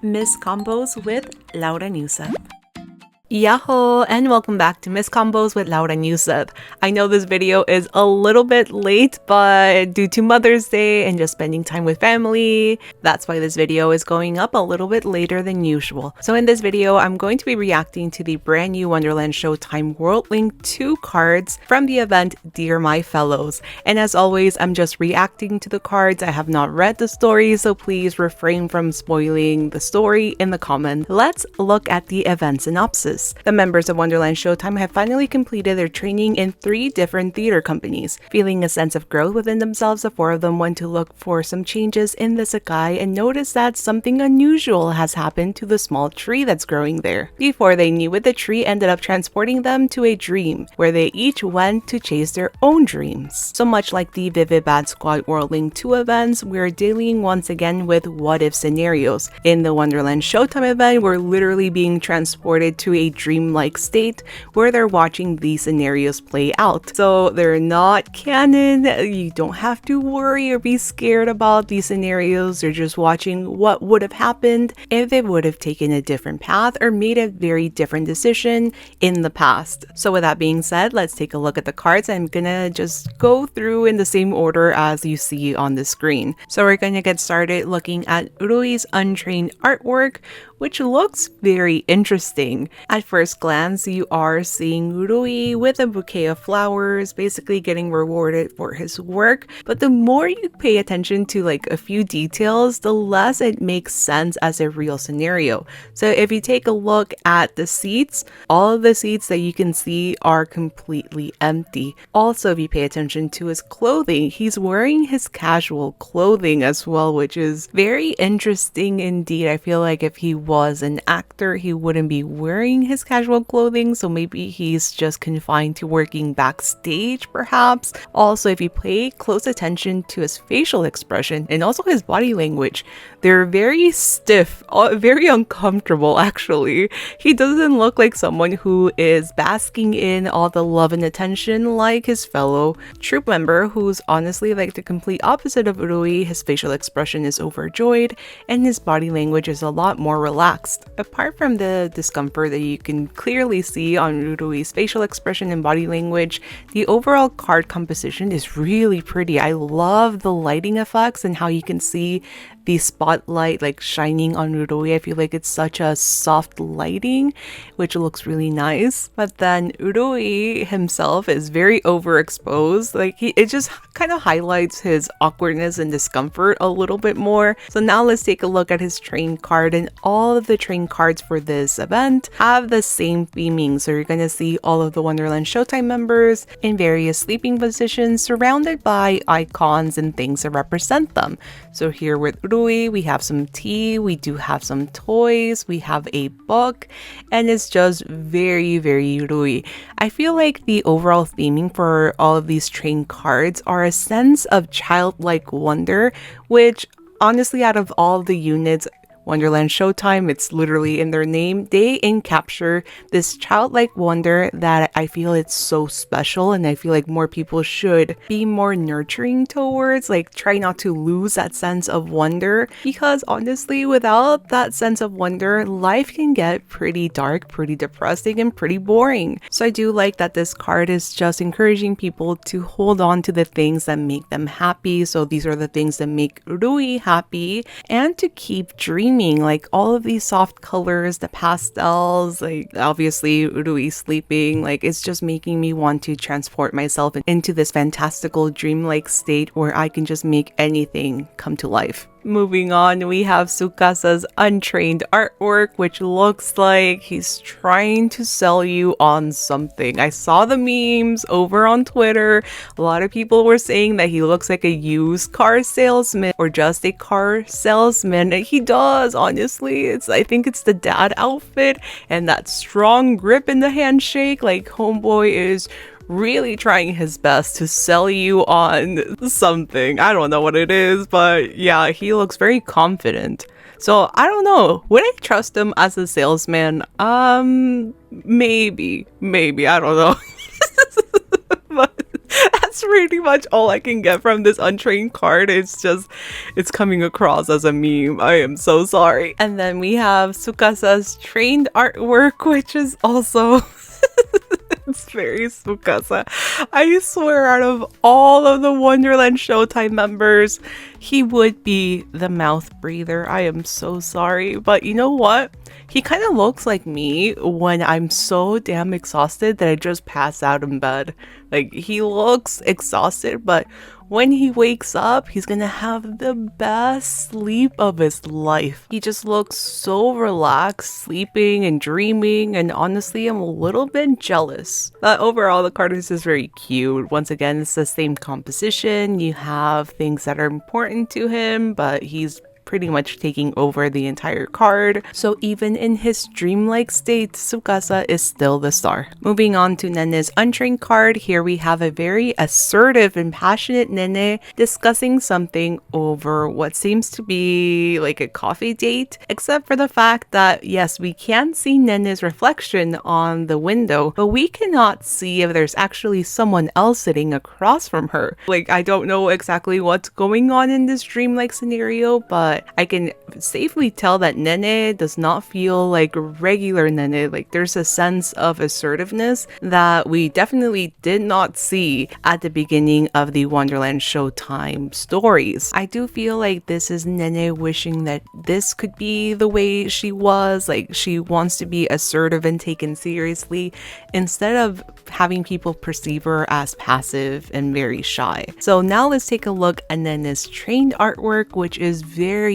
Miss Combos with Laura Newseth. Yahoo! And welcome back to Miss Combos with Laura Newseth. I know this video is a little bit late, but due to Mother's Day and just spending time with family, that's why this video is going up a little bit later than usual. So in this video, I'm going to be reacting to the brand new Wonderlands Showtime World Link 2 cards from the event Dear My Fellows. And as always, I'm just reacting to the cards. I have not read the story, so please refrain from spoiling the story in the comment. Let's look at the event synopsis. The members of Wonderlands Showtime have finally completed their training in 3 different theater companies. Feeling a sense of growth within themselves, the 4 of them went to look for some changes in the Sakai and noticed that something unusual has happened to the small tree that's growing there. Before they knew it, the tree ended up transporting them to a dream, where they each went to chase their own dreams. So much like the Vivid Bad Squad World Link 2 events, we're dealing once again with what-if scenarios. In the Wonderlands Showtime event, we're literally being transported to a dreamlike state where they're watching these scenarios play out. So they're not canon. You don't have to worry or be scared about these scenarios. You're just watching what would have happened if they would have taken a different path or made a very different decision in the past. So with that being said, let's take a look at the cards. I'm gonna just go through in the same order as you see on the screen. So we're gonna get started looking at Urui's untrained artwork, which looks very interesting. At first glance, you are seeing Urui with a bouquet of flowers, basically getting rewarded for his work. But the more you pay attention to like a few details, the less it makes sense as a real scenario. So if you take a look at the seats, all of the seats that you can see are completely empty. Also, if you pay attention to his clothing, he's wearing his casual clothing as well, which is very interesting indeed. I feel like if he was an actor, he wouldn't be wearing his casual clothing, so maybe he's just confined to working backstage perhaps. Also, if you pay close attention to his facial expression and also his body language, they're very stiff, very uncomfortable actually. He doesn't look like someone who is basking in all the love and attention like his fellow troop member, who's honestly like the complete opposite of Urui. His facial expression is overjoyed and his body language is a lot more relaxed. Apart from the discomfort that you can clearly see on Urui's facial expression and body language, the overall card composition is really pretty. I love the lighting effects and how you can see the spotlight like shining on Urui. I feel like it's such a soft lighting, which looks really nice. But then Urui himself is very overexposed. Like it just kind of highlights his awkwardness and discomfort a little bit more. So now let's take a look at his train card, and all of the train cards for this event have the same theming. So you're going to see all of the Wonderlands Showtime members in various sleeping positions surrounded by icons and things that represent them. So here with Urui, we have some tea, we do have some toys, we have a book, and it's just very, very Urui. I feel like the overall theming for all of these train cards are a sense of childlike wonder, which honestly, out of all the units, Wonderland Showtime, it's literally in their name, they encapture this childlike wonder that I feel it's so special, and I feel like more people should be more nurturing towards, like try not to lose that sense of wonder, because honestly, without that sense of wonder, life can get pretty dark, pretty depressing, and pretty boring. So I do like that this card is just encouraging people to hold on to the things that make them happy. So these are the things that make Rui happy, and to keep dreaming. Like all of these soft colors, the pastels, like obviously Urui sleeping, like it's just making me want to transport myself into this fantastical dreamlike state where I can just make anything come to life. Moving on, we have Tsukasa's untrained artwork, which looks like he's trying to sell you on something. I saw the memes over on Twitter. A lot of people were saying that he looks like a used car salesman or just a car salesman. And he does, honestly. I think it's the dad outfit and that strong grip in the handshake. Like homeboy is really trying his best to sell you on something. I don't know what it is, but yeah, he looks very confident. So I don't know. Would I trust him as a salesman? Maybe. I don't know. But That's pretty much all I can get from this untrained card. It's coming across as a meme. I am so sorry. And then we have Tsukasa's trained artwork, which is also it's very Tsukasa. I swear, out of all of the Wonderland Showtime members, he would be the mouth breather. I am so sorry. But you know what? He kind of looks like me when I'm so damn exhausted that I just pass out in bed. Like, he looks exhausted, but when he wakes up, he's gonna have the best sleep of his life. He just looks so relaxed, sleeping and dreaming, and honestly, I'm a little bit jealous. But overall, the card is just very cute. Once again, it's the same composition. You have things that are important to him, but he's pretty much taking over the entire card. So even in his dreamlike state, Tsukasa is still the star. Moving on to Nene's untrained card, here we have a very assertive and passionate Nene discussing something over what seems to be like a coffee date, except for the fact that yes, we can see Nene's reflection on the window, but we cannot see if there's actually someone else sitting across from her. Like, I don't know exactly what's going on in this dreamlike scenario, but I can safely tell that Nene does not feel like regular Nene. Like, there's a sense of assertiveness that we definitely did not see at the beginning of the Wonderland Showtime stories. I do feel like this is Nene wishing that this could be the way she was. Like, she wants to be assertive and taken seriously instead of having people perceive her as passive and very shy. So now let's take a look at Nene's trained artwork, which is very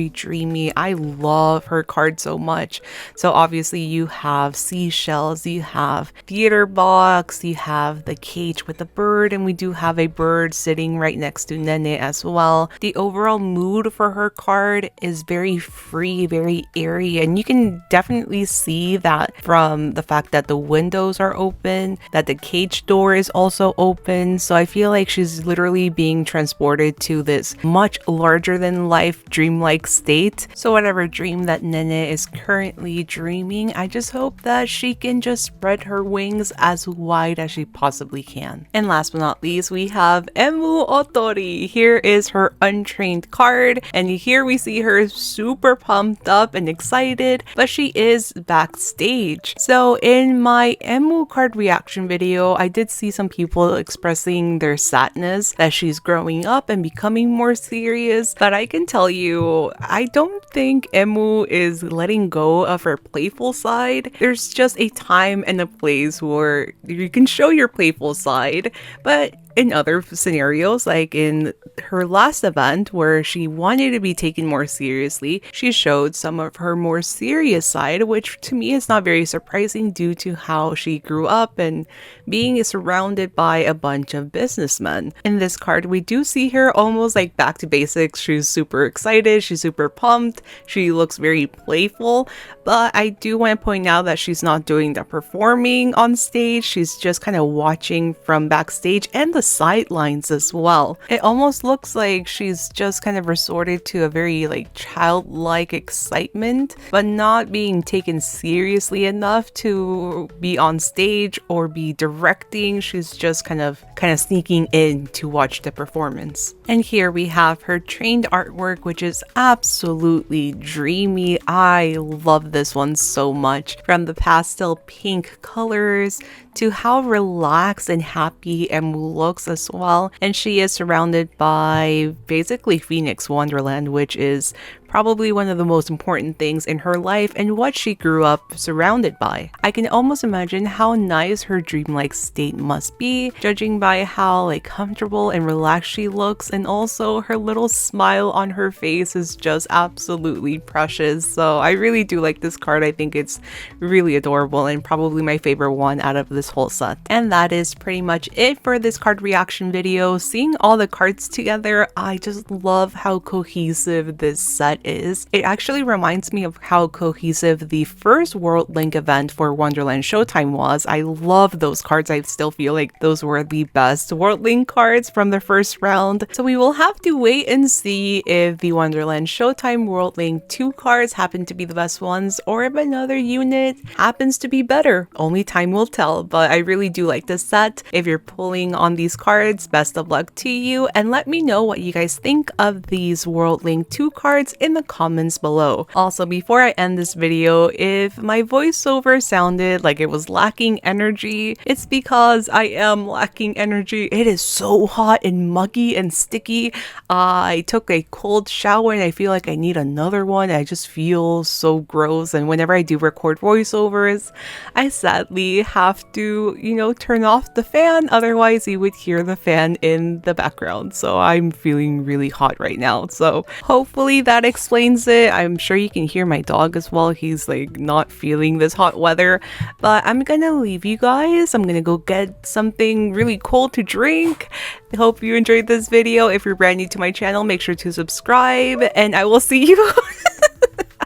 dreamy. I love her card so much. So obviously you have seashells, you have theater box, you have the cage with the bird, and we do have a bird sitting right next to Nene as well. The overall mood for her card is very free, very airy, and you can definitely see that from the fact that the windows are open, that the cage door is also open. So I feel like she's literally being transported to this much larger than life dreamlike state. So whatever dream that Nene is currently dreaming, I just hope that she can just spread her wings as wide as she possibly can. And last but not least, we have Emu Otori. Here is her untrained card, and here we see her super pumped up and excited, but she is backstage. So in my Emu card reaction video, I did see some people expressing their sadness that she's growing up and becoming more serious, but I can tell you, I don't think Emu is letting go of her playful side. There's just a time and a place where you can show your playful side, but in other scenarios, like in her last event where she wanted to be taken more seriously, she showed some of her more serious side, which to me is not very surprising due to how she grew up and being surrounded by a bunch of businessmen. In this card, we do see her almost like back to basics. She's super excited, she's super pumped, she looks very playful, but I do want to point out that she's not doing the performing on stage. She's just kind of watching from backstage and the sidelines as well. It almost looks like she's just kind of resorted to a very like childlike excitement, but not being taken seriously enough to be on stage or be directing. She's just kind of sneaking in to watch the performance. And here we have her trained artwork, which is absolutely dreamy. I love this one so much. From the pastel pink colors to how relaxed and happy Emu looks as well. And she is surrounded by basically Phoenix Wonderland, which is probably one of the most important things in her life and what she grew up surrounded by. I can almost imagine how nice her dreamlike state must be, judging by how like comfortable and relaxed she looks, and also her little smile on her face is just absolutely precious. So I really do like this card. I think it's really adorable and probably my favorite one out of this whole set. And that is pretty much it for this card reaction video. Seeing all the cards together, I just love how cohesive this set is, it actually reminds me of how cohesive the first World Link event for Wonderland Showtime was. I love those cards. I still feel like those were the best World Link cards from the first round. So we will have to wait and see if the Wonderland Showtime World Link 2 cards happen to be the best ones, or if another unit happens to be better. Only time will tell, but I really do like this set. If you're pulling on these cards, best of luck to you, and let me know what you guys think of these World Link 2 cards in the comments below. Also, before I end this video, if my voiceover sounded like it was lacking energy, it's because I am lacking energy. It is so hot and muggy and sticky. I took a cold shower and I feel like I need another one. I just feel so gross, and whenever I do record voiceovers, I sadly have to, turn off the fan, otherwise you would hear the fan in the background. So I'm feeling really hot right now, so hopefully that explains it. I'm sure you can hear my dog as well. He's like not feeling this hot weather, but I'm gonna leave you guys. I'm gonna go get something really cold to drink. I hope you enjoyed this video. If you're brand new to my channel, make sure to subscribe, and I will see you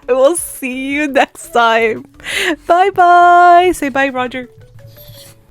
I will see you next time. Bye bye. Say bye, Roger.